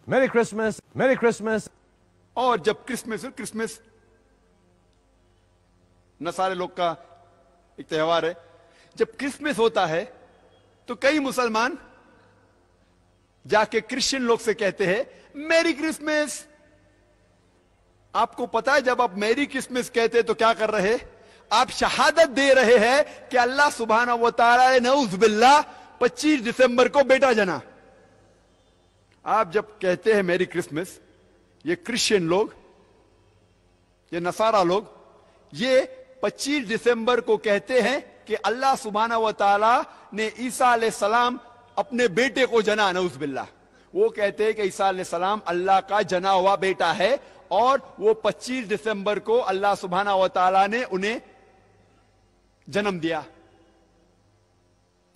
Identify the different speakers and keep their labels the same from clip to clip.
Speaker 1: Merry Christmas, Merry Christmas.
Speaker 2: اور جب Christmas نصارے لوگ کا ایک تہوار ہے، جب کرسمس ہوتا ہے تو کئی مسلمان جا کے کرسچن لوگ سے کہتے ہیں میری کرسمس. آپ کو پتا ہے جب آپ میری کرسمس کہتے تو کیا کر رہے؟ آپ شہادت دے رہے ہیں کہ اللہ سبحانہ و تعالی نے نعوذ باللہ 25 دسمبر کو بیٹا جنا. آپ جب کہتے ہیں میری کرسمس، یہ کرسچن لوگ، یہ نصارہ لوگ، یہ 25 دسمبر کو کہتے ہیں کہ اللہ سبحانہ و تعالی نے عیسیٰ علیہ السلام اپنے بیٹے کو جنا. نعوذ باللہ. وہ کہتے ہیں کہ عیسیٰ علیہ السلام اللہ کا جنا ہوا بیٹا ہے اور وہ 25 دسمبر کو اللہ سبحانہ و تعالی نے انہیں جنم دیا.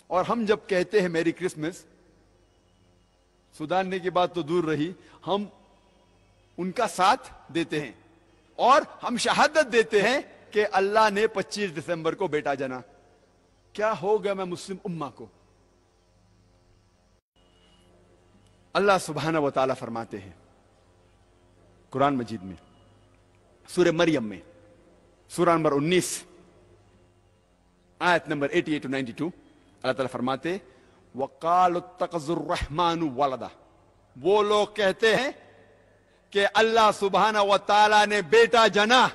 Speaker 2: اور ہم جب کہتے ہیں میری کرسمس، سدھارنے کی بات تو دور رہی، ہم ان کا ساتھ دیتے ہیں اور ہم شہادت دیتے ہیں کہ اللہ نے 25 دسمبر کو بیٹا جنا. کیا ہوگا میں مسلم امہ کو؟ اللہ سبحانہ و تعالی فرماتے ہیں قرآن مجید میں، سورہ مریم میں، سورہ نمبر 19 آیت نمبر 88 to 92، اللہ تعالیٰ فرماتے وَقَالُ اتَّخَذَ الرَّحْمَنُ وَلَدًا. وہ لوگ کہتے ہیں کہ اللہ سبحانہ و تعالی نے بیٹا جنا.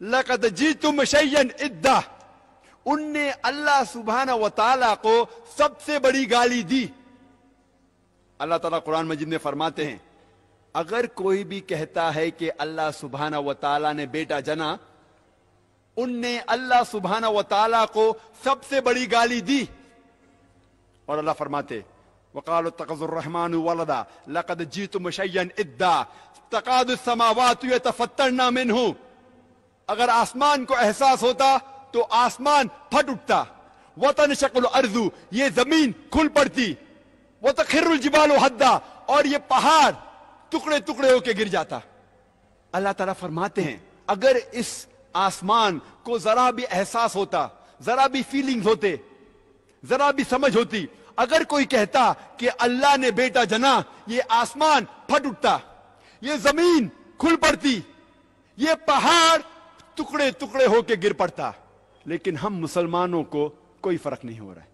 Speaker 2: لَقَدْ جِئْتُمْ شَيْئًا إِدًّا. ان نے اللہ سبحانہ و تعالی کو سب سے بڑی گالی دی. اللہ تعالیٰ قرآن مجید میں فرماتے ہیں اگر کوئی بھی کہتا ہے کہ اللہ سبحانہ و تعالی نے بیٹا جنا، ان نے اللہ سبحانہ و تعالی کو سب سے بڑی گالی دی. اور اللہ فرماتے وَقَالُوا اتَّخَذَ الرَّحْمَنُ وَلَدًا لَقَدْ جِئْتُمْ شَيْئًا إِدًّا تَكَادُ السَّمَاوَاتُ يَتَفَطَّرْنَ مِنْهُ. اگر آسمان کو احساس ہوتا تو آسمان پھٹ اٹھتا. وَتَنشَقُّ الْأَرْضُ، یہ زمین کھل پڑتی. وَتَخِرُّ الْجِبَالُ هَدًّا، اور یہ پہاڑ ٹکڑے ٹکڑے ہو کے گر جاتا. اللہ تعالیٰ فرماتے ہیں اگر اس آسمان کو ذرا بھی احساس ہوتا، ذرا بھی فیلنگز ہوتے، ذرا بھی سمجھ ہوتی، اگر کوئی کہتا کہ اللہ نے بیٹا جنا، یہ آسمان پھٹ اٹھتا، یہ زمین کھل پڑتی، یہ پہاڑ ٹکڑے ٹکڑے ہو کے گر پڑتا. لیکن ہم مسلمانوں کو کوئی فرق نہیں ہو رہا ہے.